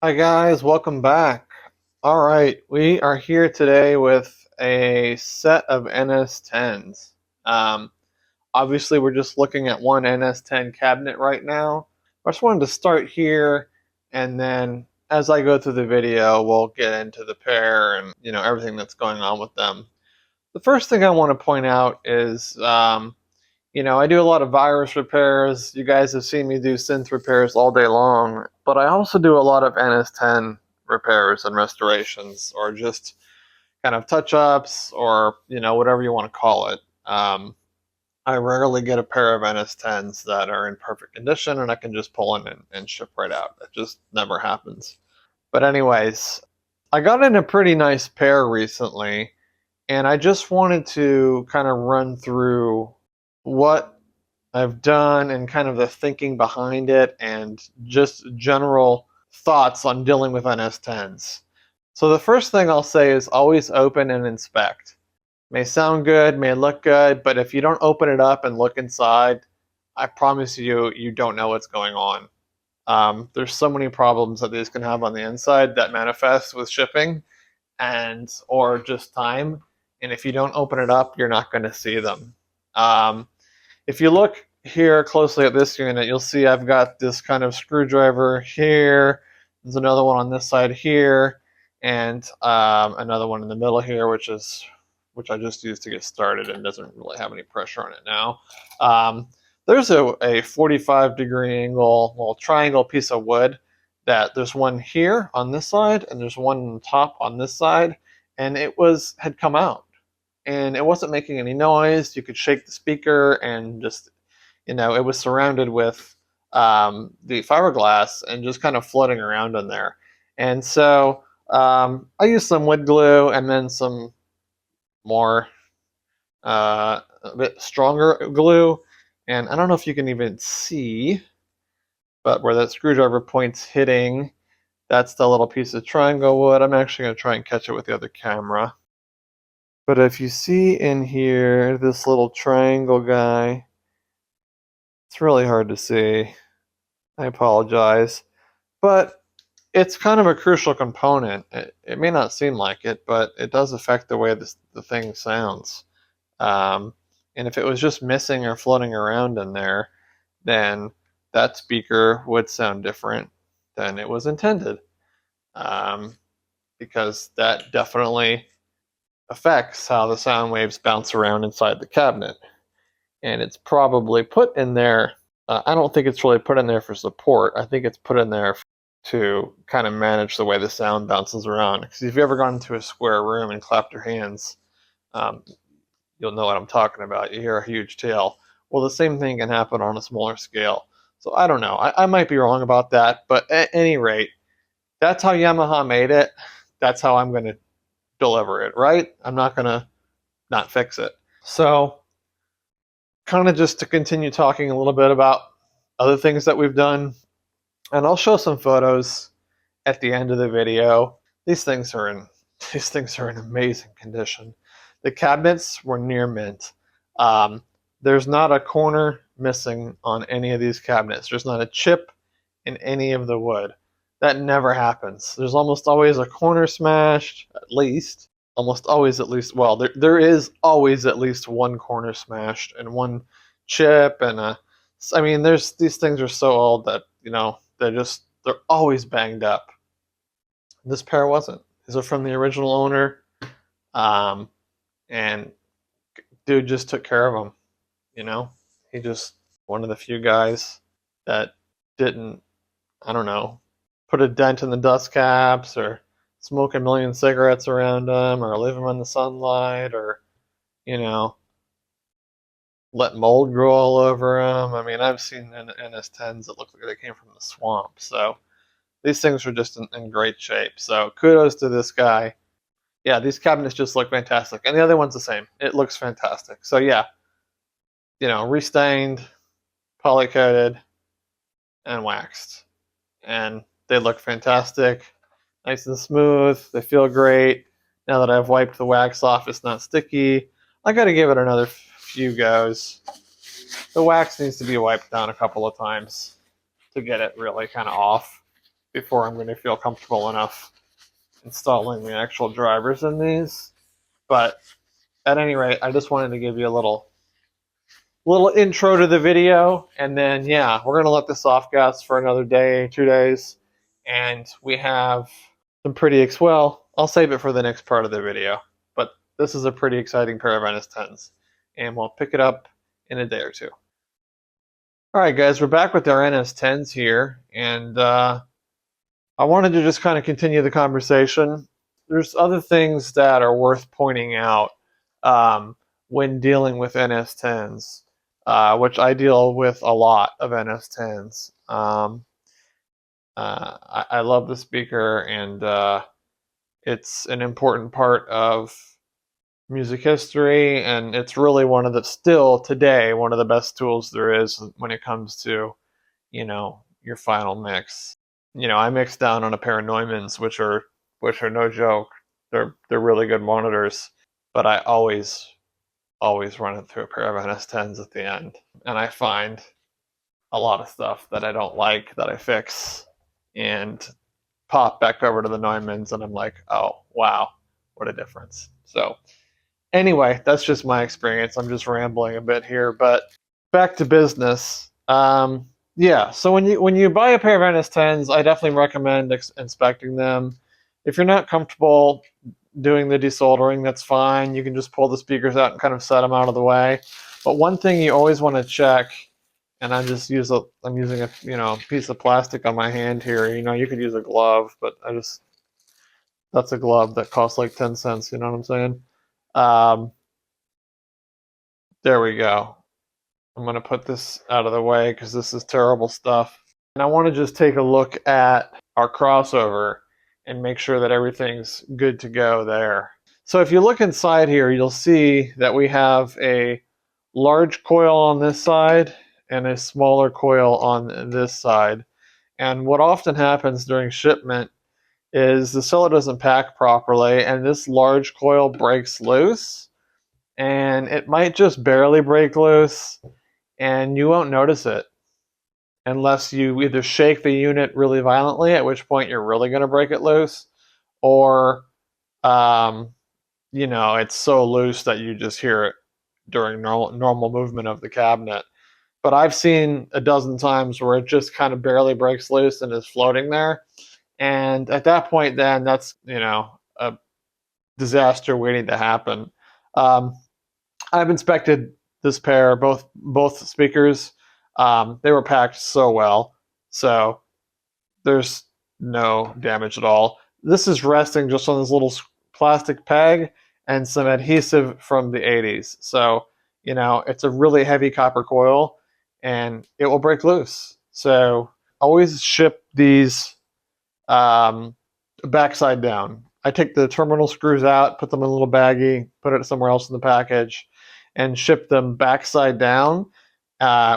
Hi guys, welcome back. All right, we are here today with a set of NS10s. Um, Obviously, we're just looking at one NS10 cabinet right now. I just wanted to start here, and then as I go through the video, we'll get into the pair and everything that's going on with them. The first thing I want to point out is I do a lot of virus repairs. You guys have seen me do synth repairs all day long, but I also do a lot of NS10 repairs and restorations, or just kind of touch-ups, or whatever you want to call it. I rarely get a pair of NS10s that are in perfect condition and I can just pull in and ship right out. That just never happens. But anyways, I got in a pretty nice pair recently, and I just wanted to kind of run through what I've done and kind of the thinking behind it and just general thoughts on dealing with NS10s. So the first thing I'll say is always open and inspect. May sound good, may look good, but if you don't open it up and look inside, I promise you, you don't know what's going on. There's so many problems that these can have on the inside that manifest with shipping and or just time. And if you don't open it up, you're not going to see them. If you look here closely at this unit, you'll see I've got this kind of screwdriver here. There's another one on this side here, and another one in the middle here, which I just used to get started and doesn't really have any pressure on it now. There's a 45-degree angle, little triangle piece of wood that there's one here on this side, and there's one on top on this side, and had come out and it wasn't making any noise. You could shake the speaker and just, it was surrounded with the fiberglass and just kind of floating around in there. And so I used some wood glue and then some more, a bit stronger glue. And I don't know if you can even see, but where that screwdriver point's hitting, that's the little piece of triangle wood. I'm actually going to try and catch it with the other camera. But if you see in here, this little triangle guy, it's really hard to see. I apologize. But it's kind of a crucial component. It may not seem like it, but it does affect the way the thing sounds. Um, and if it was just missing or floating around in there, then that speaker would sound different than it was intended. Um, because that definitely affects how the sound waves bounce around inside the cabinet. And it's probably put in there. I don't think it's really put in there for support. I think it's put in there to kind of manage the way the sound bounces around. Because if you've ever gone into a square room and clapped your hands, um, you'll know what I'm talking about. You hear a huge tail. Well, the same thing can happen on a smaller scale. So I don't know. I might be wrong about that, but at any rate, that's how Yamaha made it. That's how I'm going to deliver it, right? I'm not going to not fix it. So kind of just to continue talking a little bit about other things that we've done, and I'll show some photos at the end of the video. These things are in amazing condition. The cabinets were near mint. There's not a corner missing on any of these cabinets. There's not a chip in any of the wood. That never happens. There's almost always a corner smashed, at least. Almost always at least, well, there is always at least one corner smashed and one chip and I mean, these things are so old that, they're always banged up. This pair wasn't. These are from the original owner. Um, and dude just took care of them, you know? He just, one of the few guys that didn't, I don't know, put a dent in the dust caps or smoke a million cigarettes around them or leave them in the sunlight or, you know, let mold grow all over them. I mean, I've seen NS10s that look like they came from the swamp. So these things are just in great shape. So kudos to this guy. Yeah, these cabinets just look fantastic. And the other one's the same. It looks fantastic. So yeah, restained, polycoated, and waxed. And they look fantastic. Nice and smooth. They feel great. Now that I've wiped the wax off, it's not sticky. I got to give it another few goes. The wax needs to be wiped down a couple of times to get it really kind of off, before I'm going to feel comfortable enough installing the actual drivers in these. But at any rate, I just wanted to give you a little intro to the video, and then yeah, we're gonna let this off gas for another day, 2 days, and we have some pretty well, I'll save it for the next part of the video, but this is a pretty exciting pair of NS-10s, and we'll pick it up in a day or two. All right, guys, we're back with our NS-10s here, and I wanted to just kind of continue the conversation. There's other things that are worth pointing out when dealing with NS-10s. Which I deal with a lot of NS-10s. I love the speaker, and it's an important part of music history, and it's really still today, one of the best tools there is when it comes to, your final mix. I mix down on a pair of Neumanns, which are no joke. They're really good monitors, but I always run it through a pair of NS-10s at the end. And I find a lot of stuff that I don't like that I fix and pop back over to the Neumanns, and I'm like, oh, wow, what a difference. So anyway, that's just my experience. I'm just rambling a bit here, but back to business. Yeah, so when you buy a pair of NS-10s, I definitely recommend inspecting them. If you're not comfortable doing the desoldering, that's fine. You can just pull the speakers out and kind of set them out of the way. But one thing you always want to check, and I'm using a piece of plastic on my hand here. You could use a glove, but that's a glove that costs like 10 cents. You know what I'm saying? There we go. I'm going to put this out of the way because this is terrible stuff. And I want to just take a look at our crossover and make sure that everything's good to go there. So if you look inside here, you'll see that we have a large coil on this side and a smaller coil on this side. And what often happens during shipment is the seller doesn't pack properly, and this large coil breaks loose, and it might just barely break loose, and you won't notice it unless you either shake the unit really violently, at which point you're really going to break it loose, or it's so loose that you just hear it during normal movement of the cabinet. But I've seen a dozen times where it just kind of barely breaks loose and is floating there. And at that point, then that's, a disaster waiting to happen. I've inspected this pair, both speakers. They were packed so well, so there's no damage at all. This is resting just on this little plastic peg and some adhesive from the 80s. So, it's a really heavy copper coil, and it will break loose. So always ship these backside down. I take the terminal screws out, put them in a little baggie, put it somewhere else in the package, and ship them backside down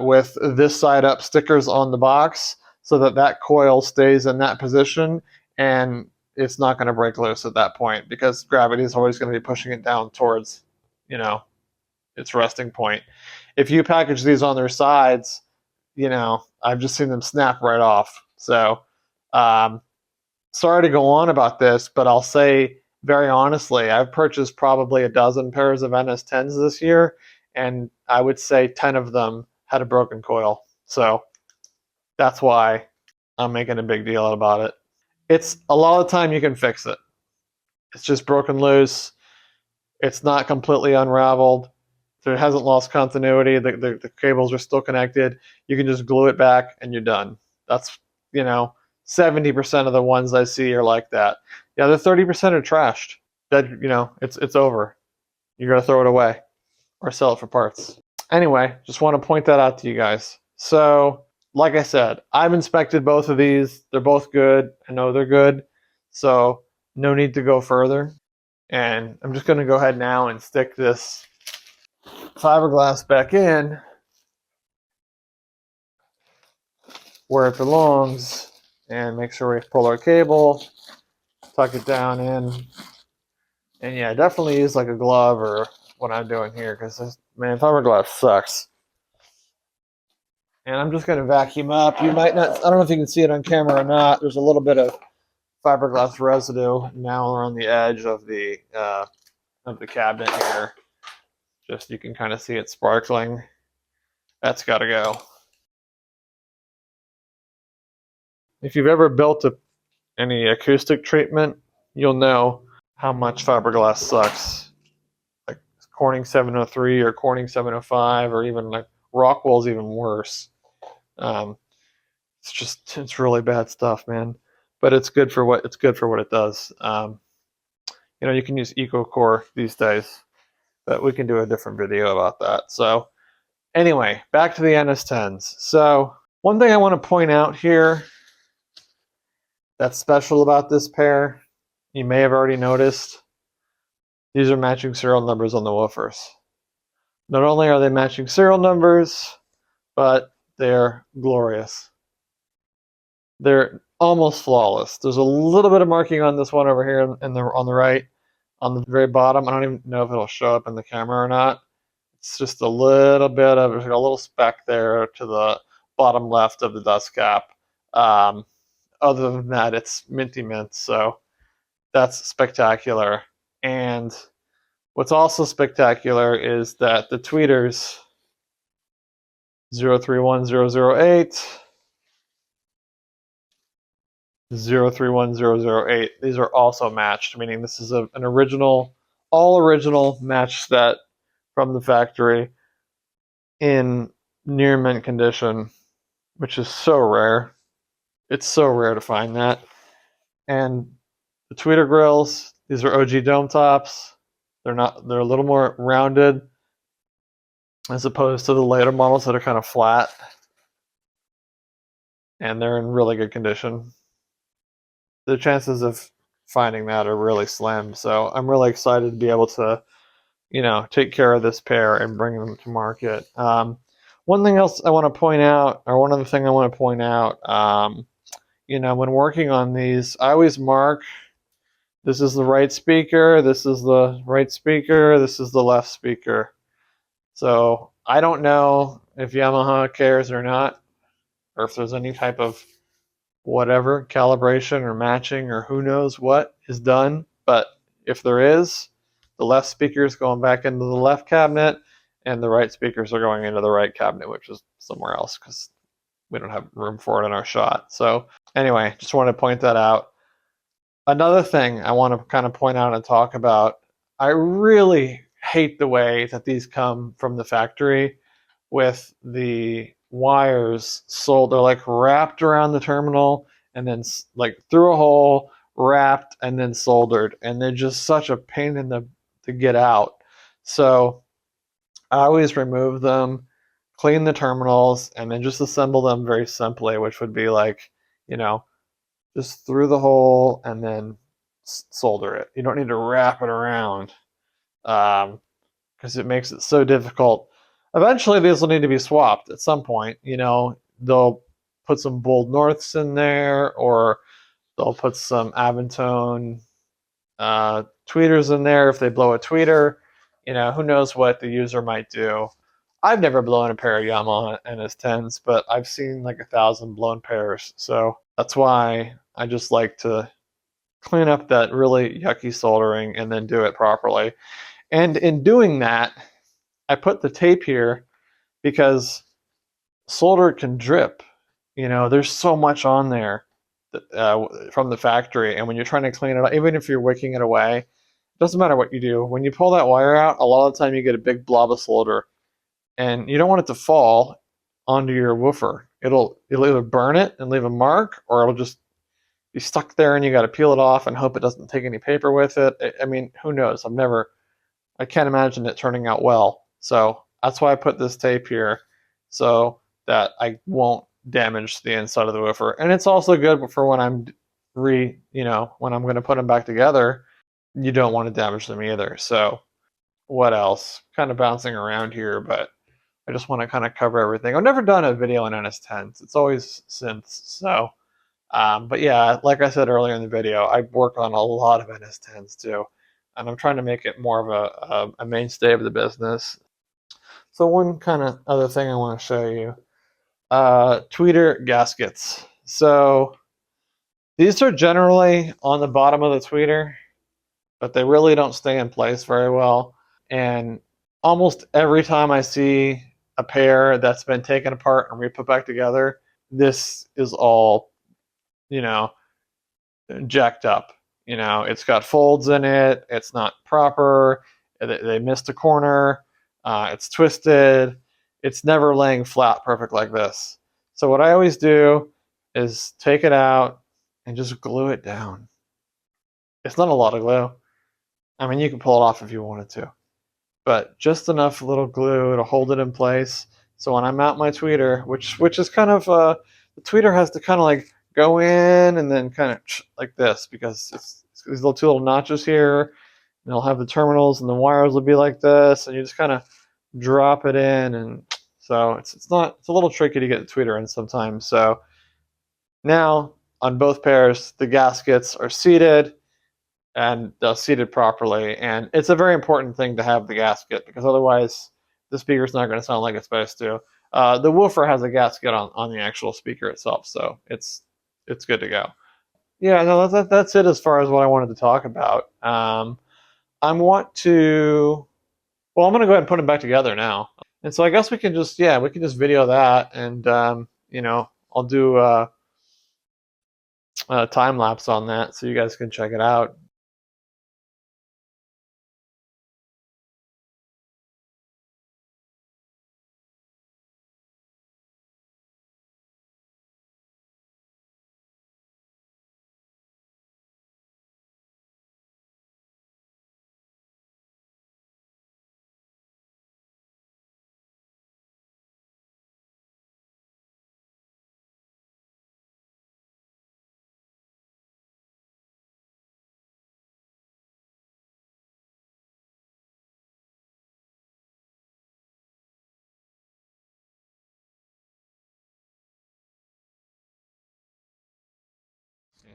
with this side up stickers on the box so that coil stays in that position, and it's not going to break loose at that point because gravity is always going to be pushing it down towards, its resting point. If you package these on their sides, I've just seen them snap right off. So, sorry to go on about this, but I'll say very honestly, I've purchased probably a dozen pairs of NS-10s this year, and I would say 10 of them had a broken coil. So that's why I'm making a big deal about it. It's a lot of the time you can fix it. It's just broken loose. It's not completely unraveled. So it hasn't lost continuity. The cables are still connected. You can just glue it back and you're done. That's, 70% of the ones I see are like that. The other 30% are trashed. That, it's over. You're going to throw it away or sell it for parts. Anyway, just want to point that out to you guys. So, like I said, I've inspected both of these. They're both good. I know they're good. So, no need to go further. And I'm just going to go ahead now and stick this fiberglass back in where it belongs and make sure we pull our cable, tuck it down in. And yeah, definitely use like a glove or what I'm doing here because, man, fiberglass sucks. And I'm just going to vacuum up. You might not, I don't know if you can see it on camera or not. There's a little bit of fiberglass residue now around the edge of the cabinet here. Just you can kind of see it sparkling. That's got to go. If you've ever built any acoustic treatment, you'll know how much fiberglass sucks. Like Corning 703 or Corning 705, or even like Rockwell's even worse. It's really bad stuff, man. But it's good for what it does. You can use EcoCore these days, but we can do a different video about that. So anyway, back to the NS10s. So one thing I want to point out here that's special about this pair, you may have already noticed, these are matching serial numbers on the woofers. Not only are they matching serial numbers, but they're glorious. They're almost flawless. There's a little bit of marking on this one over here on the right, on the very bottom. I don't even know if it'll show up in the camera or not. It's just a little bit of, there's a little speck there to the bottom left of the dust cap. Other than that, it's minty mint, so that's spectacular. And what's also spectacular is that the tweeters 031008, 031008, these are also matched, meaning this is an original, all original match set from the factory in near mint condition, which is so rare. It's so rare to find that. And the tweeter grills, these are OG dome tops. They're a little more rounded as opposed to the later models that are kind of flat. And they're in really good condition. The chances of finding that are really slim. So I'm really excited to be able to, take care of this pair and bring them to market. One thing else I want to point out, or one other thing I want to point out, when working on these, I always mark, this is the right speaker, this is the right speaker, this is the left speaker. So I don't know if Yamaha cares or not, or if there's any type of whatever calibration or matching or who knows what is done. But if there is, the left speaker is going back into the left cabinet and the right speakers are going into the right cabinet, which is somewhere else because we don't have room for it in our shot. So anyway, just wanted to point that out. Another thing I want to kind of point out and talk about, I really hate the way that these come from the factory with the wires sold. They're like wrapped around the terminal and then like through a hole, wrapped and then soldered. And they're just such a pain in to get out. So I always remove them, clean the terminals, and then just assemble them very simply, which would be like, just through the hole and then solder it. You don't need to wrap it around because it makes it so difficult. Eventually, these will need to be swapped at some point. They'll put some bold norths in there, or they'll put some Aventone tweeters in there if they blow a tweeter. Who knows what the user might do. I've never blown a pair of Yamaha NS-10s, but I've seen like 1,000 blown pairs. So that's why I just like to clean up that really yucky soldering and then do it properly. And in doing that, I put the tape here because solder can drip. There's so much on there from the factory, and when you're trying to clean it up, even if you're wicking it away, it doesn't matter what you do. When you pull that wire out, a lot of the time you get a big blob of solder, and you don't want it to fall onto your woofer. It'll either burn it and leave a mark, or it'll just be stuck there, and you got to peel it off and hope it doesn't take any paper with it. I mean, who knows? I can't imagine it turning out well. So that's why I put this tape here, so that I won't damage the inside of the woofer. And it's also good for when I'm when I'm going to put them back together, you don't want to damage them either. So what else? Kind of bouncing around here, but I just want to kind of cover everything. I've never done a video on NS-10s. It's always synths. So, but yeah, like I said earlier in the video, I work on a lot of NS-10s too. And I'm trying to make it more of a mainstay of the business. So one kind of other thing I want to show you. Tweeter gaskets. So these are generally on the bottom of the tweeter, but they really don't stay in place very well. And almost every time I see a pair that's been taken apart and re-put back together, this is all, you know, jacked up. You know, it's got folds in it. It's not proper. They missed a corner. It's twisted. It's never laying flat perfect like this. So what I always do is take it out and just glue it down. It's not a lot of glue. I mean, you can pull it off if you wanted to, but just enough little glue to hold it in place. So when I mount my tweeter, which is kind of the tweeter has to kind of like go in and then kind of like this, because it's these little two little notches here, and they'll have the terminals and the wires will be like this, and you just kind of drop it in, and so it's a little tricky to get the tweeter in sometimes. So now on both pairs, the gaskets are seated and seated properly. And it's a very important thing to have the gasket, because otherwise the speaker's not going to sound like it's supposed to. The woofer has a gasket on the actual speaker itself, so it's good to go. Yeah, no, that's it as far as what I wanted to talk about. I want to. Well, I'm going to go ahead and put them back together now. And so I guess we can just video that, and I'll do a time lapse on that so you guys can check it out.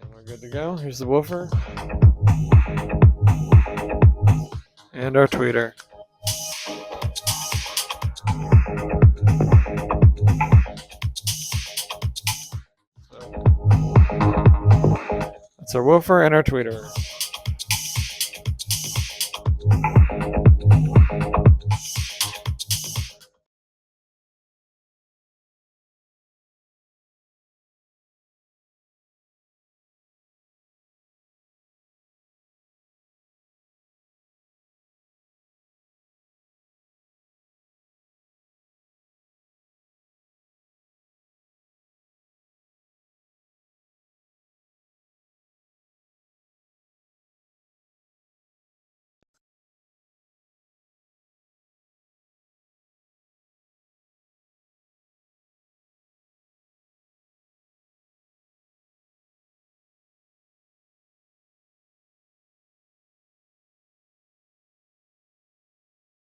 And we're good to go. Here's the woofer and our tweeter. So, that's our woofer and our tweeter.